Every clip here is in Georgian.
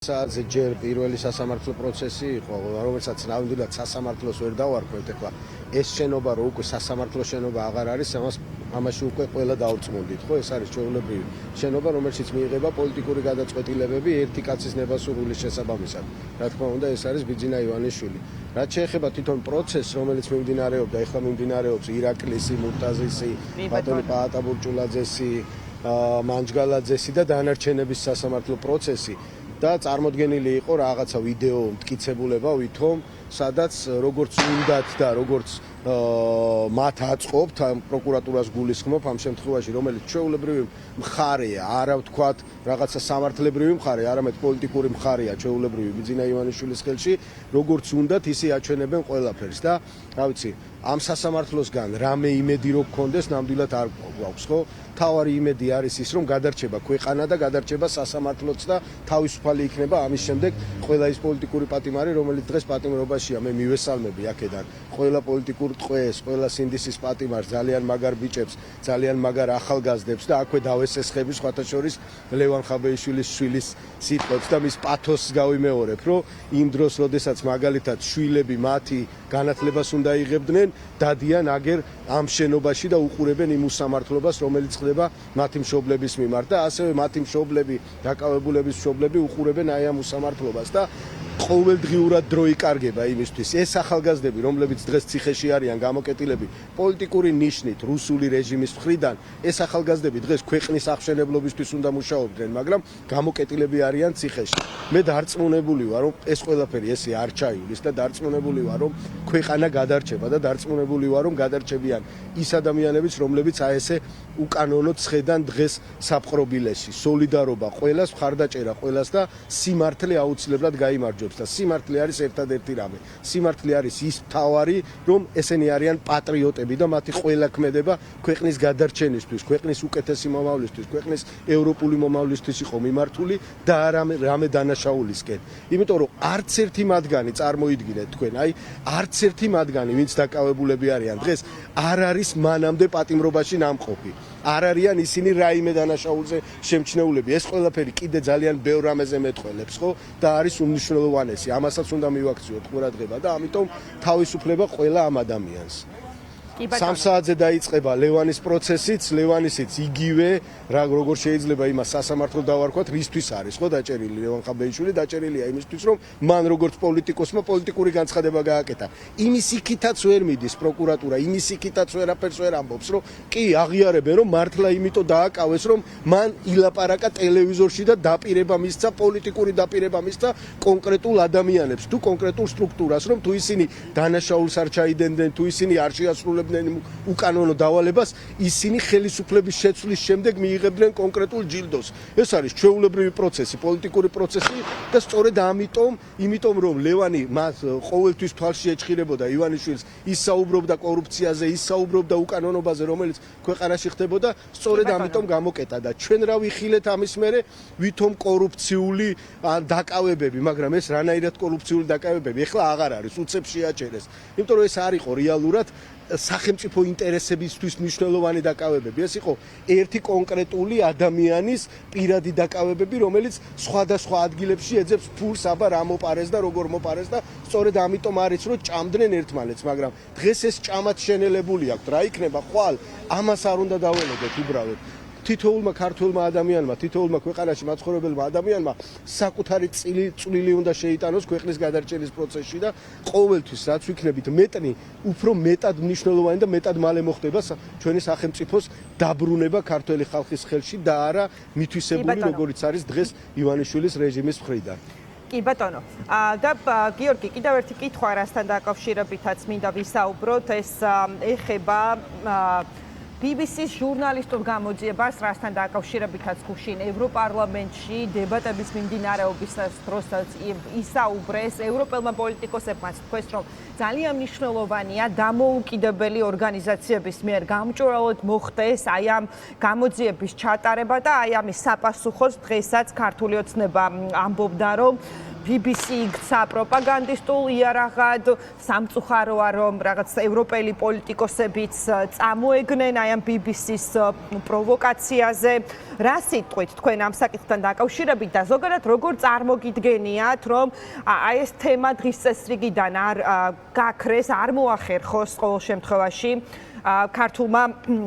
საათზე ჯერ პირველი სასამართლო პროცესი იყო, რომელსაც ნამდვილად სასამართლოს ვერ დავარქვევთ, ეხლა ეს შენობა რო უკვე სასამართლო შენობა აღარ არის, ამაში უკვე ყველა დავრწმუნდით, ხო? ეს არის ჩვეულებრივი შენობა, რომელშიც მიიღება პოლიტიკური გადაწყვეტილებები ერთი კაცის ნებასურვილის შესაბამისად. რა თქმა უნდა, ეს არის ბიძინა ივანიშვილი. რაც შეეხება თვითონ პროცესს, რომელიც მიმდინარეობდა, ეხლა მიმდინარეობს ირაკლისი, მურტაზისი, ბატონი პაატა ბურჭულაძესი, მანჯგალაძესი და დანარჩენების სასამართლო პროცესი. და წარმოდგენილი იყო რაღაცა ვიდეო მტკიცებულება ვითომ, სადაც როგორც უნდათ და როგორც მათ აწყობთ პროკურატურას გულისხმობ ამ შემთხვევაში, რომელიც ჩვეულებრივი მხარეა, არა ვთქვათ რაღაცა სამართლებრივი მხარე, არამედ პოლიტიკური მხარეა ჩვეულებრივი ბიძინა ივანიშვილის ხელში, როგორც უნდათ ისე აჩვენებენ ყველაფერს და რა ვიცი, ამ სასამართლოსგან რამე იმედი რო გქონდეს, ნამდვილად არ გვაქვს, ხო? თავარი იმედი არის ის, რომ გადარჩება ქვეყანა და გადარჩება სასამართლოც და თავისუფალი იქნება ამის შემდეგ ყველა ის პოლიტიკური პატიმარი, რომელიც დღეს პატიმრობაშია, მე მივესალმები აქედან ყველა პოლიტიკურ ტყვეს, ყველა სინდისის პატიმარს, ძალიან მაგარ ბიჭებს, ძალიან მაგარ ახალგაზრდებს და აქვე დავესესხები სხვათა შორის ლევან ხაბეიშვილის შვილის სიტყვებს და მის პათოსს გავიმეორებ, რომ იმ დროს, როდესაც მაგალითად შვილები მათი განათლებას უნდა იღებდნენ, დადიან აგერ ამ შენობაში და უყურებენ იმ უსამართლობას, რომელიც ხდება მათი მშობლების მიმართ და ასევე მათი მშობლები, დაკავებულების მშობლები უყურებენ აი ამ უსამართლობას და ყოველდღიურად დრო იკარგება იმისთვის. ეს ახალგაზრდები, რომლებიც დღეს ციხეში არიან გამოკეტილები პოლიტიკური ნიშნით რუსული რეჟიმის მხრიდან, ეს ახალგაზრდები დღეს ქვეყნის აღშენებლობისთვის უნდა მუშაობდნენ, მაგრამ გამოკეტილები არიან ციხეში. მე დარწმუნებული ვარ, რომ ეს ყველაფერი ესე არ ჩაივლის და დარწმუნებული ვარ, რომ ქვეყანა გადარჩება და დარწმუნებული ვარ, რომ გადარჩებიან ის ადამიანებიც, რომლებიც აი ესე უკანონოდ ცხედან დღეს საპყრობილეში. სოლიდარობა ყველას, მხარდაჭერა ყველას და სიმართლე აუცილებლად გაიმარჯვებს. და სიმართლე არის ერთადერთი რამე. სიმართლე არის ის მთავარი, რომ ესენი არიან პატრიოტები და მათი ყველა ქმედება ქვეყნის გადარჩენისთვის, ქვეყნის უკეთესი მომავლისთვის, ქვეყნის ევროპული მომავლისთვის იყო მიმართული და რამე დანაშაულისკენ. იმიტომ რომ არც ერთი მათგანი წარმოიდგინეთ თქვენ, აი არც ერთი მათგანი, ვინც დაკავებულები არიან დღეს, არ არის მანამდე პატიმრობაში ნამყოფი. არ არიან ისინი რაიმე დანაშაულზე შემჩნეულები. ეს ყველაფერი კიდე ძალიან ბევრ რამეზე მეტყველებს, ხო? და არის უმნიშვნელოვანესი. ამასაც უნდა მივაქციოთ ყურადღება და ამიტომ თავისუფლება ყველა ამ ადამიანს. 3 საათზე დაიწყება ლევანის პროცესიც, ლევანისიც იგივე, როგორ შეიძლება იმას სასამართლო დავარქვათ, რისთვის არის, ხო, დაჭერილი ლევან ხაბეიშვილი, დაჭერილია იმისთვის, რომ მან როგორც პოლიტიკოსმა პოლიტიკური განცხადება გააკეთა. იმის იქითაც ვერ მიდის პროკურატურა, იმის იქითაც ვერაფერს ვერ ამბობს, რომ კი აღიარებენ, რომ მართლა იმიტო დააკავეს, რომ მან ილაპარაკა ტელევიზორში და დაპირება მისცა, პოლიტიკური დაპირება მისცა კონკრეტულ ადამიანებს, თუ კონკრეტულ სტრუქტურას, რომ თუ ისინი დანაშაულს არ ჩაიდენდნენ, თუ ისინი არ შეასრულებდნენ უკანონო დავალებას, ისინი ხელისუფლების შეცვლის შემდეგ მიიღებდნენ კონკრეტულ ჯილდოს. ეს არის ჩვეულებრივი პროცესი, პოლიტიკური პროცესი და სწორედ იმიტომ რომ ლევანი მას ყოველთვის თვალში ეჭხირებოდა ივანიშვილს, ის საუბრობდა კორუფციაზე, ის საუბრობდა უკანონობაზე, რომელიც ქვეყანაში ხდებოდა, სწორედ ამიტომ გამოკეტა და ჩვენ რა ვიხილეთ ამის მერე, ვითომ კორუფციული დაკავებები, მაგრამ ეს რანაირად კორუფციული დაკავებები, ეხლა აღარ არის, უცებ შეაჩერეს. იმიტომ რომ ეს არ იყო რეალურად სახელმწიფო ინტერესებისთვის მნიშვნელოვანი დაკავებები. ეს იყო ერთი კონკრეტული ადამიანის პირადი დაკავებები, რომელიც სხვადასხვა ადგილებში ეძებს ფულს, აბა რა მოპარეს და როგორ მოპარეს და სწორედ ამიტომ არის, რომ ჭამდნენ ერთმანეთს, მაგრამ დღეს ეს ჭამაც შენელებული აქვს. რა იქნება ხვალ? ამას არ უნდა დაველოდოთ უბრალოდ. თითოეულმა ქართველმა ადამიანმა, თითოეულმა ქვეყანაში მაცხოვრებელმა ადამიანმა საკუთარი წვლილი უნდა შეიტანოს ქვეყნის გადარჩენის პროცესში და ყოველთვის რაც ვიქნებით მეტნი, უფრო მეტად მნიშვნელოვანი და მეტად მალე მოხდება ჩვენი სახელმწიფოს დაბრუნება ქართველი ხალხის ხელში და არა მითვისებული, როგორიც არის დღეს ივანიშვილის რეჟიმის მხრიდან. კი ბატონო. და გიორგი, კიდევ ერთი კითხვა რასთან დაკავშირებითაც მინდა ვისაუბროთ, ეს ეხება BBC-ს ჟურნალისტურ გამოძიებას, რასთან დაკავშირებითაც გუშინ ევროპარლამენტში დებატების მიმდინარეობის დროსაც ისაუბრეს ევროპელმა პოლიტიკოსებმა, თქვეს, რომ ძალიან მნიშვნელოვანია დამოუკიდებელი ორგანიზაციების მიერ გამჭვირვალედ მოხდეს აი ამ გამოძიების ჩატარება და აი ამის საპასუხოს დღესაც ქართული ოცნება ამბობდა, რომ BBC იქცა პროპაგანდისტულ იარაღად, სამწუხაროა რომ რაღაც ევროპელი პოლიტიკოსებიც წამოეგნენ აი ამ BBC-ს პროვოკაციაზე. რა სიტყვით თქვენ ამ საკითხთან დაკავშირებით და ზოგადად როგორ წარმოგიდგენიათ რომ აი ეს თემა დღის წესრიგიდან არ გაქრეს, არ მოახერხოს ყოველ შემთხვევაში ქართულმა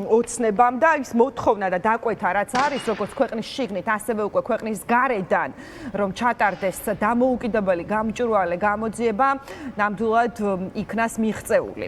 ოცნებამ და ის მოთხოვნა და დაკვეთა რაც არის როგორც ქვეყნის შიგნით ასევე უკვე ქვეყნის გარედან რომ ჩატარდეს დამოუკიდებელი გამჭვირვალე გამოძიება ნამდვილად იქნას მიღწეული.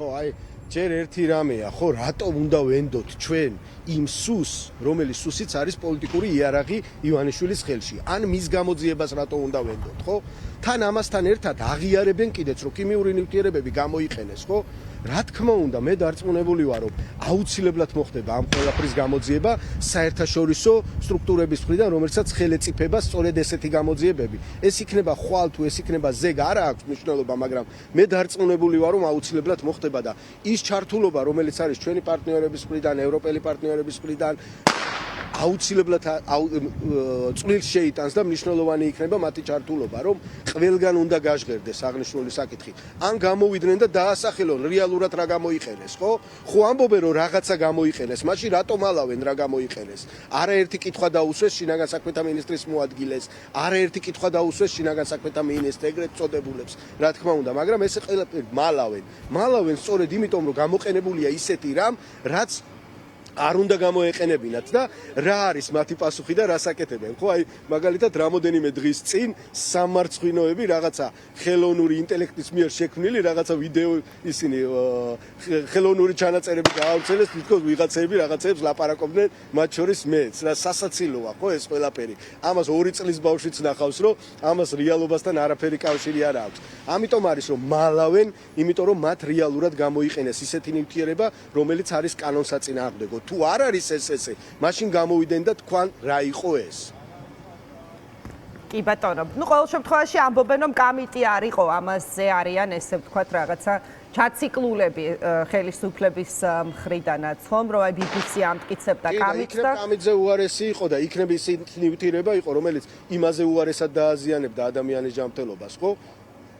ხო, აი ჯერ ერთი რამეა, ხო, რატომ უნდა ვენდოთ ჩვენ იმ სუს, რომელიც სუსიც არის პოლიტიკური იარაღი ივანიშვილის ხელში. ან მის გამოძიებას რატომ უნდა ვენდოთ, ხო? თან ამასთან ერთად აღიარებენ კიდეც რომ ქიმიური ნივთიერებები გამოიყენეს, ხო? რა თქმა უნდა, მე დარწმუნებული ვარ, რომ აუცილებლად მოხდება ამ ყველაფრის გამოძიება საერთაშორისო სტრუქტურების მხრიდან, რომელსაც ხელეწიფება სწორედ ესეთი გამოძიებები. ეს იქნება ხვალ თუ ეს იქნება ზეგ, არა აქვს მნიშვნელობა, მაგრამ მე დარწმუნებული ვარ, რომ აუცილებლად მოხდება და ის ჩართულობა, რომელიც არის ჩვენი პარტნიორების მხრიდან, ევროპელი პარტნიორების მხრიდან, აუცილებლად წვლილს შეიტანს და მნიშვნელოვანი იქნება მათი ჩართულობა, რომ ყველგან უნდა გაჟღერდეს აღნიშნული საკითხი. ან გამოვიდნენ და დაასახელონ რეალურად რა გამოიყენეს, ხო? ხო ამბობენ რომ რაღაცა გამოიყენეს, მაშინ რატომ ალავენ რა გამოიყენეს? არაერთი კითხვა დაუსვეს შინაგან საქმეთა მინისტრის მოადგილეს, არაერთი კითხვა დაუსვეს შინაგან საქმეთა მინისტრს, ეგრეთ წოდებულებს, რა თქმა უნდა, მაგრამ ესე ყველაფერი მალავენ. მალავენ სწორედ იმიტომ, რომ გამოყენებულია ისეთი რამ, რაც არ უნდა გამოეყენებინათ და რა არის მათი პასუხი და რა საკეთებენ. ხო, აი მაგალითად რამოდენიმე დღის წინ სამარცხვინოები რაღაცა ხელოვნური ინტელექტის მიერ შექმნილი რაღაცა ვიდეო ისინი ხელოვნური ჩანაწერები გაავრცელეს, თვითონ ვიღაცები რაღაცებს ლაპარაკობდნენ, მათ შორის მეც. და სასაცილოა, ხო, ეს ყველაფერი. ამას 2 წლის ბავშვიც ნახავს, რომ ამას რეალობასთან არაფერი კავშირი არ აქვს. ამიტომ არის რომ მალავენ, იმიტომ რომ მათ რეალურად გამოიყენეს ისეთი ნივთიერება, რომელიც არის კანონსაწინააღმდეგო. თუ არ არის ესე, მაშინ გამოვიდნენ და თქვან რა იყო ეს. კი ბატონო, ნუ ყოველ შემთხვევაში ამბობენ რომ კამიტი არ იყო, ამაზე არიან ესე ვთქვათ რაღაცა ჩაციკლულები ხელისუფლების მხრიდანაც, ხომ, რომ აი BBC ამტკიცებდა კამიტს და კამიტზე უარესი იყო და იქნებ ისეთი ნივთიერება იყო, რომელიც იმაზე უარესად დააზიანებდა ადამიანის ჯანმრთელობას, ხო?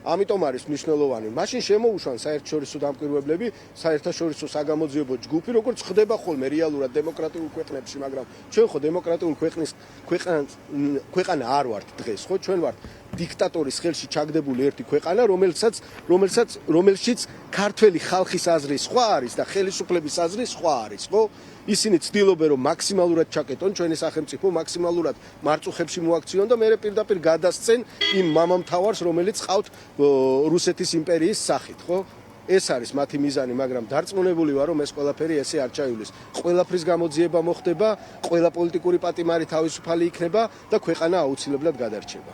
ამიტომ არის მნიშვნელოვანი. მაშინ შემოუშვან საერთაშორისო დამკვირვებლები, საერთაშორისო საგამოძიებო ჯგუფი, როგორც ხდება ხოლმე რეალურად დემოკრატიულ ქვეყნებში, მაგრამ ჩვენ ხო დემოკრატიულ ქვეყანა არ ვართ დღეს, ხო? ჩვენ ვართ დიქტატორის ხელში ჩაგდებული ერთი ქვეყანა, რომელშიც ქართველი ხალხის აზრი სხვა არის და ხელისუფლების აზრი სხვა არის, ხო? ისინი ცდილობენ რომ მაქსიმალურად ჩაკეტონ ჩვენი სახელმწიფო, მაქსიმალურად მარწუხებში მოაქციონ და მერე პირდაპირ გადასცენ იმ მამამთავარს, რომელიც ყავთ რუსეთის იმპერიის სახით, ხო? ეს არის მათი მიზანი, მაგრამ დარწმუნებული ვარ, რომ ეს ყველაფერი ესე არ ჩაივლის. ყველაფრის გამოძიება მოხდება, ყველა პოლიტიკური პატიმარი თავისუფალი იქნება და ქვეყანა აუცილებლად გადარჩება.